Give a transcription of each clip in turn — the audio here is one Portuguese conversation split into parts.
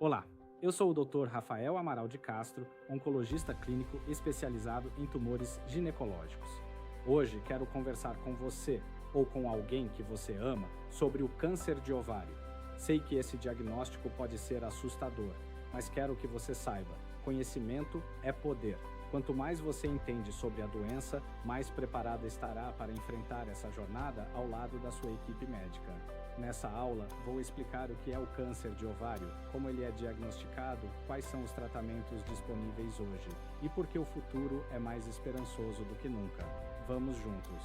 Olá, eu sou o Dr. Rafael Amaral de Castro, oncologista clínico especializado em tumores ginecológicos. Hoje quero conversar com você ou com alguém que você ama sobre o câncer de ovário. Sei que esse diagnóstico pode ser assustador, mas quero que você saiba: conhecimento é poder. Quanto mais você entende sobre a doença, mais preparada estará para enfrentar essa jornada ao lado da sua equipe médica. Nessa aula, vou explicar o que é o câncer de ovário, como ele é diagnosticado, quais são os tratamentos disponíveis hoje e por que o futuro é mais esperançoso do que nunca. Vamos juntos.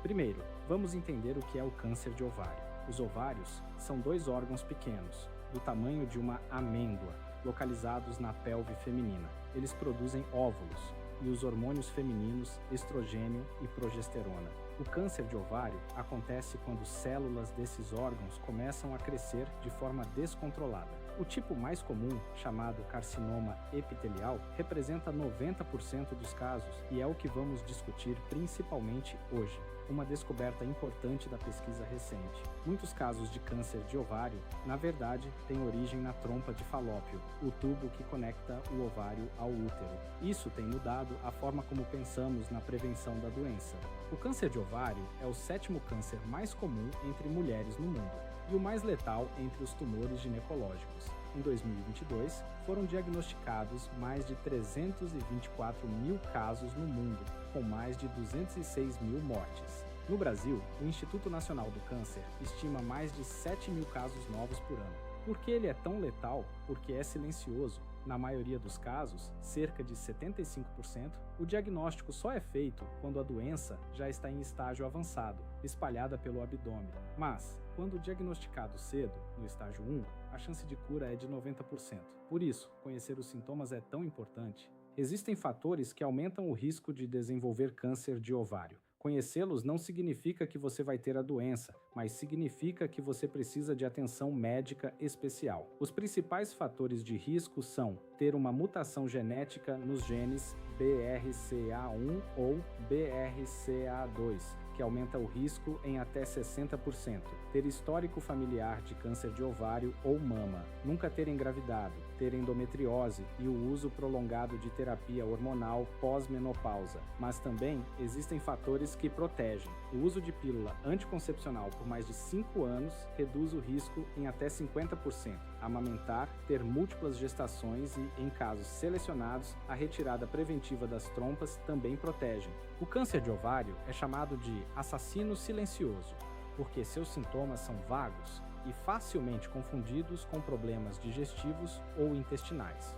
Primeiro, vamos entender o que é o câncer de ovário. Os ovários são dois órgãos pequenos, do tamanho de uma amêndoa, localizados na pelve feminina. Eles produzem óvulos e os hormônios femininos, estrogênio e progesterona. O câncer de ovário acontece quando células desses órgãos começam a crescer de forma descontrolada. O tipo mais comum, chamado carcinoma epitelial, representa 90% dos casos e é o que vamos discutir principalmente hoje. Uma descoberta importante da pesquisa recente. Muitos casos de câncer de ovário, na verdade, têm origem na trompa de Falópio, o tubo que conecta o ovário ao útero. Isso tem mudado a forma como pensamos na prevenção da doença. O câncer de ovário é o sétimo câncer mais comum entre mulheres no mundo e o mais letal entre os tumores ginecológicos. Em 2022, foram diagnosticados mais de 324 mil casos no mundo, com mais de 206 mil mortes. No Brasil, o Instituto Nacional do Câncer estima mais de 7 mil casos novos por ano. Por que ele é tão letal? Porque é silencioso. Na maioria dos casos, cerca de 75%, o diagnóstico só é feito quando a doença já está em estágio avançado, espalhada pelo abdômen. Mas, quando diagnosticado cedo, no estágio 1, a chance de cura é de 90%. Por isso, conhecer os sintomas é tão importante. Existem fatores que aumentam o risco de desenvolver câncer de ovário. Conhecê-los não significa que você vai ter a doença, mas significa que você precisa de atenção médica especial. Os principais fatores de risco são ter uma mutação genética nos genes BRCA1 ou BRCA2, que aumenta o risco em até 60%, ter histórico familiar de câncer de ovário ou mama, nunca ter engravidado, ter endometriose e o uso prolongado de terapia hormonal pós-menopausa. Mas também existem fatores que protegem. O uso de pílula anticoncepcional por mais de 5 anos reduz o risco em até 50%. Amamentar, ter múltiplas gestações e, em casos selecionados, a retirada preventiva das trompas também protegem. O câncer de ovário é chamado de assassino silencioso, porque seus sintomas são vagos e facilmente confundidos com problemas digestivos ou intestinais.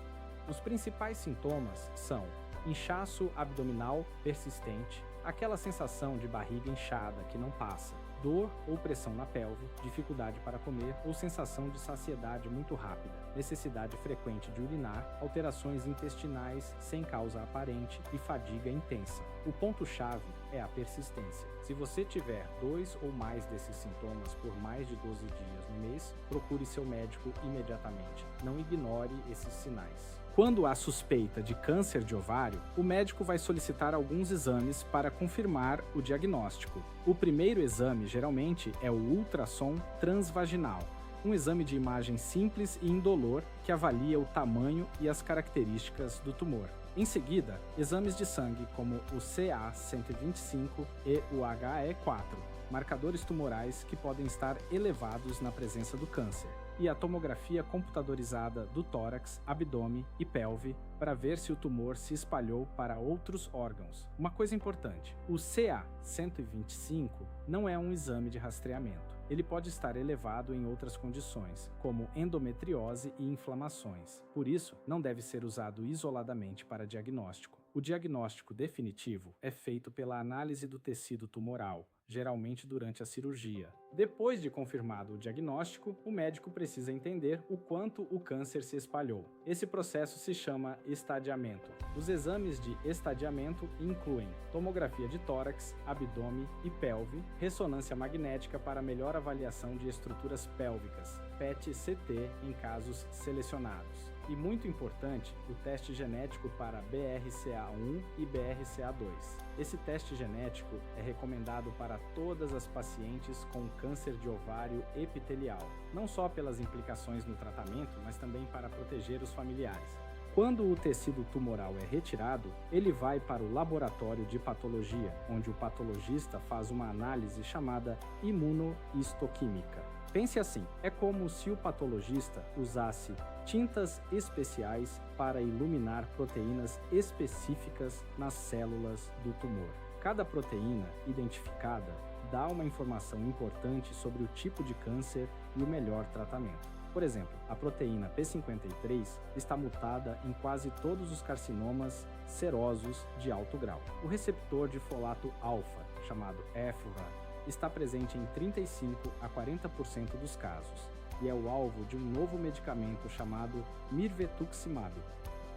Os principais sintomas são inchaço abdominal persistente, aquela sensação de barriga inchada que não passa, dor ou pressão na pelve, dificuldade para comer ou sensação de saciedade muito rápida, necessidade frequente de urinar, alterações intestinais sem causa aparente e fadiga intensa. O ponto-chave é a persistência. Se você tiver 2 ou mais desses sintomas por mais de 12 dias no mês, procure seu médico imediatamente. Não ignore esses sinais. Quando há suspeita de câncer de ovário, o médico vai solicitar alguns exames para confirmar o diagnóstico. O primeiro exame, geralmente, é o ultrassom transvaginal, um exame de imagem simples e indolor que avalia o tamanho e as características do tumor. Em seguida, exames de sangue como o CA-125 e o HE4, marcadores tumorais que podem estar elevados na presença do câncer, e a tomografia computadorizada do tórax, abdômen e pelve para ver se o tumor se espalhou para outros órgãos. Uma coisa importante: o CA-125 não é um exame de rastreamento. Ele pode estar elevado em outras condições, como endometriose e inflamações. Por isso, não deve ser usado isoladamente para diagnóstico. O diagnóstico definitivo é feito pela análise do tecido tumoral, geralmente durante a cirurgia. Depois de confirmado o diagnóstico, o médico precisa entender o quanto o câncer se espalhou. Esse processo se chama estadiamento. Os exames de estadiamento incluem tomografia de tórax, abdômen e pelve, ressonância magnética para melhor avaliação de estruturas pélvicas, PET-CT em casos selecionados, E muito importante, o teste genético para BRCA1 e BRCA2. Esse teste genético é recomendado para todas as pacientes com câncer de ovário epitelial, não só pelas implicações no tratamento, mas também para proteger os familiares. Quando o tecido tumoral é retirado, ele vai para o laboratório de patologia, onde o patologista faz uma análise chamada imunohistoquímica. Pense assim, é como se o patologista usasse tintas especiais para iluminar proteínas específicas nas células do tumor. Cada proteína identificada dá uma informação importante sobre o tipo de câncer e o melhor tratamento. Por exemplo, a proteína P53 está mutada em quase todos os carcinomas serosos de alto grau. O receptor de folato alfa, chamado EphRA, está presente em 35 a 40% dos casos e é o alvo de um novo medicamento chamado mirvetuximab.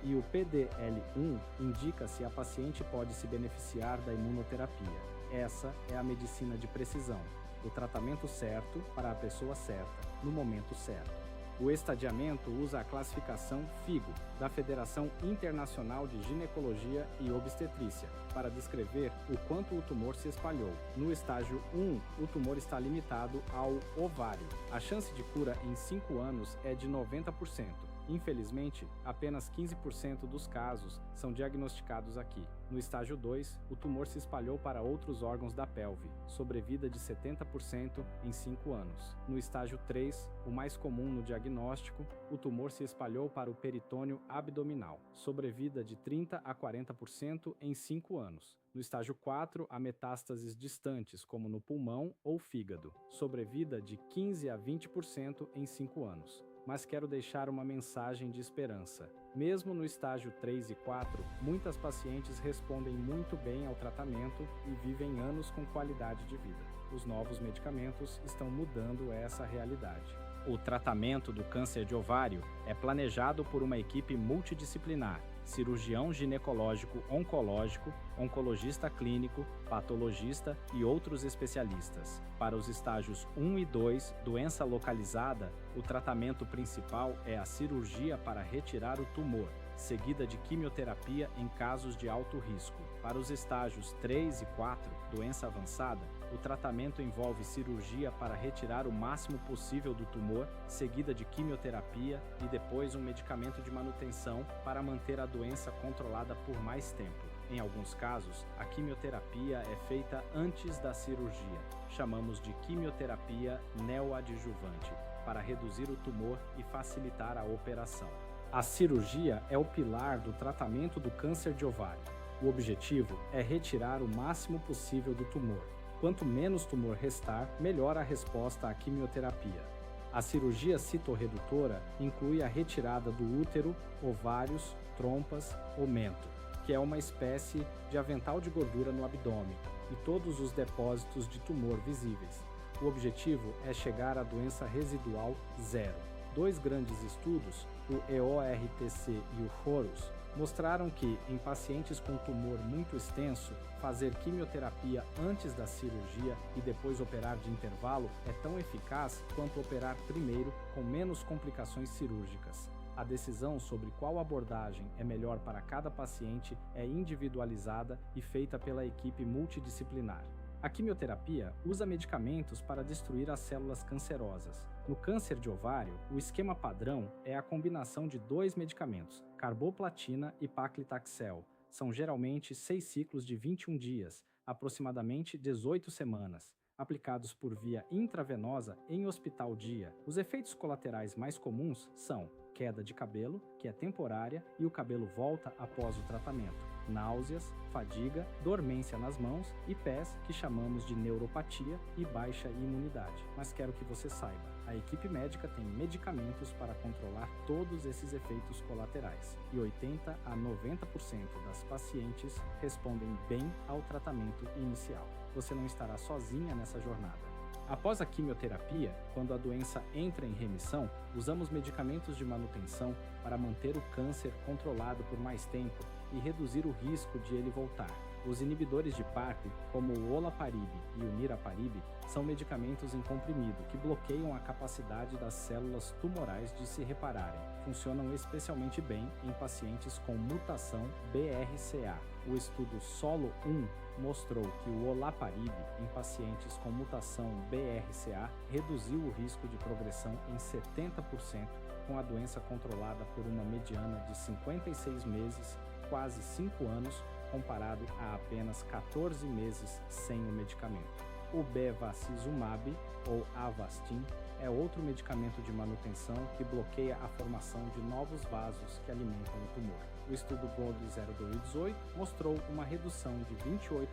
E o PDL1 indica se a paciente pode se beneficiar da imunoterapia. Essa é a medicina de precisão, o tratamento certo para a pessoa certa, no momento certo. O estadiamento usa a classificação FIGO, da Federação Internacional de Ginecologia e Obstetrícia, para descrever o quanto o tumor se espalhou. No estágio 1, o tumor está limitado ao ovário. A chance de cura em 5 anos é de 90%. Infelizmente, apenas 15% dos casos são diagnosticados aqui. No estágio 2, o tumor se espalhou para outros órgãos da pelve, sobrevida de 70% em 5 anos. No estágio 3, o mais comum no diagnóstico, o tumor se espalhou para o peritônio abdominal, sobrevida de 30% a 40% em 5 anos. No estágio 4, há metástases distantes, como no pulmão ou fígado, sobrevida de 15% a 20% em 5 anos. Mas quero deixar uma mensagem de esperança. Mesmo no estágio 3 e 4, muitas pacientes respondem muito bem ao tratamento e vivem anos com qualidade de vida. Os novos medicamentos estão mudando essa realidade. O tratamento do câncer de ovário é planejado por uma equipe multidisciplinar, cirurgião ginecológico oncológico, oncologista clínico, patologista e outros especialistas. Para os estágios 1 e 2, doença localizada, o tratamento principal é a cirurgia para retirar o tumor, seguida de quimioterapia em casos de alto risco. Para os estágios 3 e 4, doença avançada, o tratamento envolve cirurgia para retirar o máximo possível do tumor, seguida de quimioterapia e depois um medicamento de manutenção para manter a doença controlada por mais tempo. Em alguns casos, a quimioterapia é feita antes da cirurgia. Chamamos de quimioterapia neoadjuvante, para reduzir o tumor e facilitar a operação. A cirurgia é o pilar do tratamento do câncer de ovário. O objetivo é retirar o máximo possível do tumor. Quanto menos tumor restar, melhor a resposta à quimioterapia. A cirurgia citorredutora inclui a retirada do útero, ovários, trompas ou mento, que é uma espécie de avental de gordura no abdômen, e todos os depósitos de tumor visíveis. O objetivo é chegar à doença residual zero. 2 grandes estudos, o EORTC e o FORUS, mostraram que, em pacientes com tumor muito extenso, fazer quimioterapia antes da cirurgia e depois operar de intervalo é tão eficaz quanto operar primeiro com menos complicações cirúrgicas. A decisão sobre qual abordagem é melhor para cada paciente é individualizada e feita pela equipe multidisciplinar. A quimioterapia usa medicamentos para destruir as células cancerosas. No câncer de ovário, o esquema padrão é a combinação de 2 medicamentos, carboplatina e paclitaxel. São geralmente 6 ciclos de 21 dias, aproximadamente 18 semanas, aplicados por via intravenosa em hospital dia. Os efeitos colaterais mais comuns são queda de cabelo, que é temporária, e o cabelo volta após o tratamento, náuseas, fadiga, dormência nas mãos e pés, que chamamos de neuropatia, e baixa imunidade. Mas quero que você saiba, a equipe médica tem medicamentos para controlar todos esses efeitos colaterais, e 80 a 90% das pacientes respondem bem ao tratamento inicial. Você não estará sozinha nessa jornada. Após a quimioterapia, quando a doença entra em remissão, usamos medicamentos de manutenção para manter o câncer controlado por mais tempo e reduzir o risco de ele voltar. Os inibidores de PARP, como o olaparib e o niraparib, são medicamentos em comprimido que bloqueiam a capacidade das células tumorais de se repararem. Funcionam especialmente bem em pacientes com mutação BRCA. O estudo SOLO-1 mostrou que o olaparib em pacientes com mutação BRCA reduziu o risco de progressão em 70%, com a doença controlada por uma mediana de 56 meses, quase 5 anos, comparado a apenas 14 meses sem o medicamento. O bevacizumab, ou Avastin, é outro medicamento de manutenção que bloqueia a formação de novos vasos que alimentam o tumor. O estudo GOLD 0218 mostrou uma redução de 28%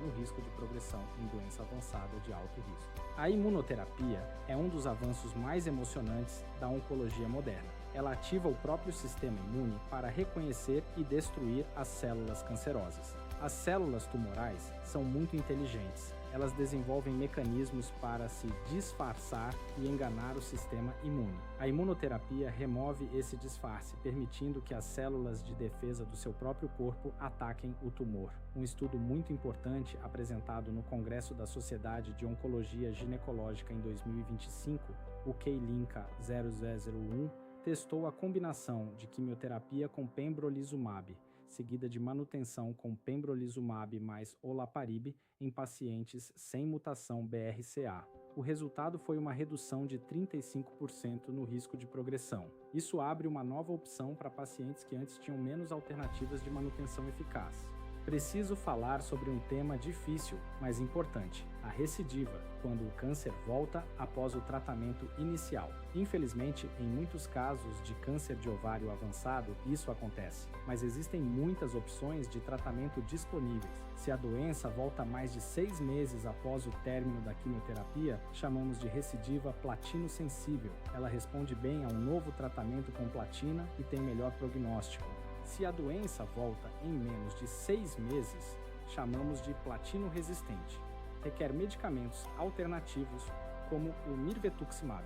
no risco de progressão em doença avançada de alto risco. A imunoterapia é um dos avanços mais emocionantes da oncologia moderna. Ela ativa o próprio sistema imune para reconhecer e destruir as células cancerosas. As células tumorais são muito inteligentes. Elas desenvolvem mecanismos para se disfarçar e enganar o sistema imune. A imunoterapia remove esse disfarce, permitindo que as células de defesa do seu próprio corpo ataquem o tumor. Um estudo muito importante apresentado no Congresso da Sociedade de Oncologia Ginecológica em 2025, o KEYLYNCA 0001, testou a combinação de quimioterapia com pembrolizumab, seguida de manutenção com pembrolizumab mais olaparib em pacientes sem mutação BRCA. O resultado foi uma redução de 35% no risco de progressão. Isso abre uma nova opção para pacientes que antes tinham menos alternativas de manutenção eficaz. Preciso falar sobre um tema difícil, mas importante: a recidiva, quando o câncer volta após o tratamento inicial. Infelizmente, em muitos casos de câncer de ovário avançado, isso acontece, mas existem muitas opções de tratamento disponíveis. Se a doença volta mais de 6 meses após o término da quimioterapia, chamamos de recidiva platino-sensível. Ela responde bem a um novo tratamento com platina e tem melhor prognóstico. Se a doença volta em menos de 6 meses, chamamos de platino-resistente. Requer medicamentos alternativos, como o mirvetuximab,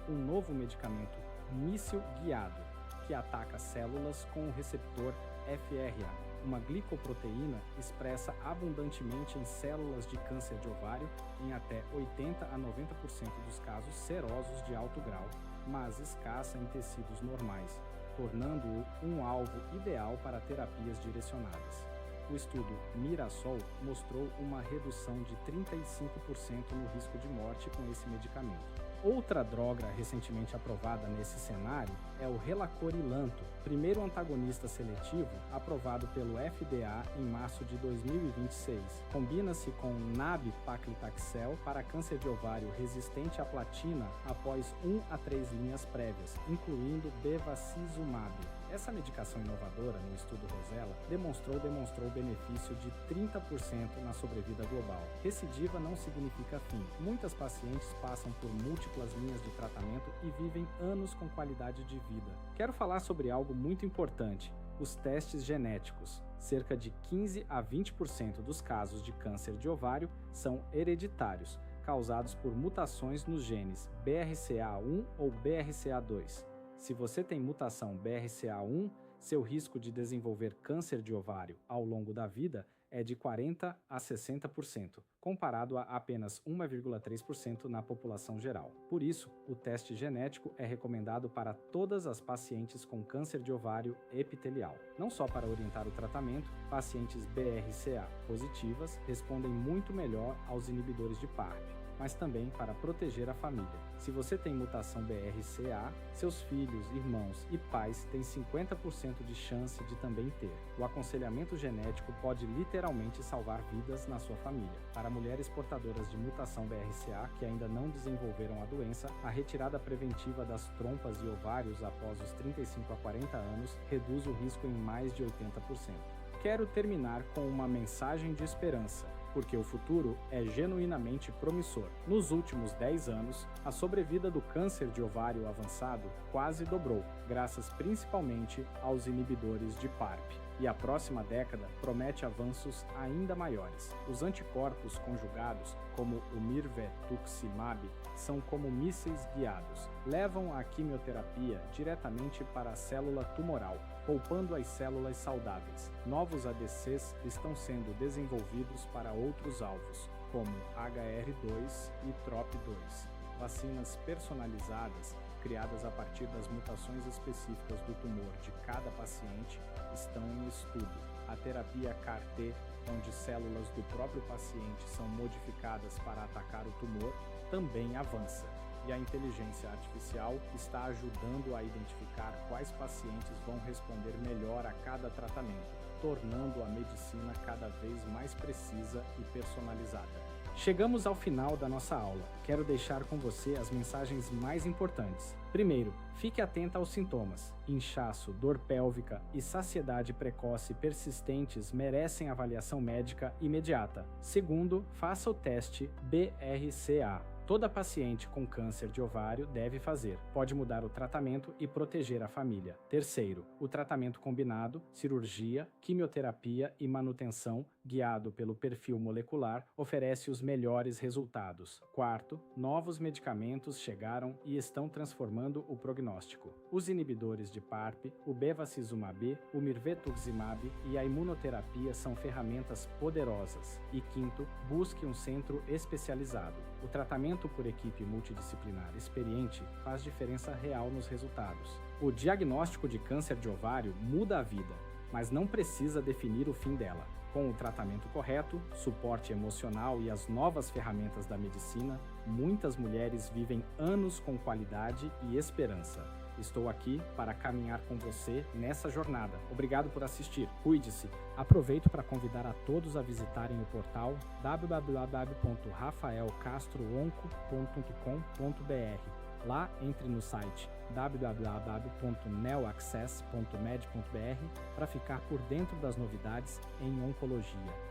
um novo medicamento míssil guiado, que ataca células com o receptor FRA, uma glicoproteína expressa abundantemente em células de câncer de ovário, em até 80 a 90% dos casos serosos de alto grau, mas escassa em tecidos normais, tornando-o um alvo ideal para terapias direcionadas. O estudo MIRASOL mostrou uma redução de 35% no risco de morte com esse medicamento. Outra droga recentemente aprovada nesse cenário é o relacorilanto, primeiro antagonista seletivo aprovado pelo FDA em março de 2026. Combina-se com nab-paclitaxel para câncer de ovário resistente à platina após 1 a 3 linhas prévias, incluindo bevacizumab. Essa medicação inovadora no estudo Rosella demonstrou benefício de 30% na sobrevida global. Recidiva não significa fim. Muitas pacientes passam por múltiplas linhas de tratamento e vivem anos com qualidade de vida. Quero falar sobre algo muito importante: os testes genéticos. Cerca de 15 a 20% dos casos de câncer de ovário são hereditários, causados por mutações nos genes BRCA1 ou BRCA2. Se você tem mutação BRCA1, seu risco de desenvolver câncer de ovário ao longo da vida é de 40 a 60%, comparado a apenas 1,3% na população geral. Por isso, o teste genético é recomendado para todas as pacientes com câncer de ovário epitelial. Não só para orientar o tratamento, pacientes BRCA positivas respondem muito melhor aos inibidores de PARP, mas também para proteger a família. Se você tem mutação BRCA, seus filhos, irmãos e pais têm 50% de chance de também ter. O aconselhamento genético pode literalmente salvar vidas na sua família. Para mulheres portadoras de mutação BRCA que ainda não desenvolveram a doença, a retirada preventiva das trompas e ovários após os 35 a 40 anos reduz o risco em mais de 80%. Quero terminar com uma mensagem de esperança, porque o futuro é genuinamente promissor. Nos últimos 10 anos, a sobrevida do câncer de ovário avançado quase dobrou, graças principalmente aos inibidores de PARP. e a próxima década promete avanços ainda maiores. Os anticorpos conjugados, como o mirvetuximab, são como mísseis guiados. Levam a quimioterapia diretamente para a célula tumoral, poupando as células saudáveis. Novos ADCs estão sendo desenvolvidos para outros alvos, como HR2 e TROP2. Vacinas personalizadas, criadas a partir das mutações específicas do tumor de cada paciente, estão em estudo. A terapia CAR-T, onde células do próprio paciente são modificadas para atacar o tumor, também avança. E a inteligência artificial está ajudando a identificar quais pacientes vão responder melhor a cada tratamento, tornando a medicina cada vez mais precisa e personalizada. Chegamos ao final da nossa aula. Quero deixar com você as mensagens mais importantes. Primeiro, fique atenta aos sintomas. Inchaço, dor pélvica e saciedade precoce persistentes merecem avaliação médica imediata. Segundo, faça o teste BRCA. Toda paciente com câncer de ovário deve fazer. Pode mudar o tratamento e proteger a família. Terceiro, o tratamento combinado, cirurgia, quimioterapia e manutenção, guiado pelo perfil molecular, oferece os melhores resultados. Quarto, novos medicamentos chegaram e estão transformando o prognóstico. Os inibidores de PARP, o bevacizumab, o mirvetuximab e a imunoterapia são ferramentas poderosas. E quinto, busque um centro especializado. O tratamento por equipe multidisciplinar experiente faz diferença real nos resultados. O diagnóstico de câncer de ovário muda a vida, mas não precisa definir o fim dela. Com o tratamento correto, suporte emocional e as novas ferramentas da medicina, muitas mulheres vivem anos com qualidade e esperança. Estou aqui para caminhar com você nessa jornada. Obrigado por assistir. Cuide-se. Aproveito para convidar a todos a visitarem o portal www.rafaelcastroonco.com.br. Lá, entre no site www.neoaccess.med.br para ficar por dentro das novidades em oncologia.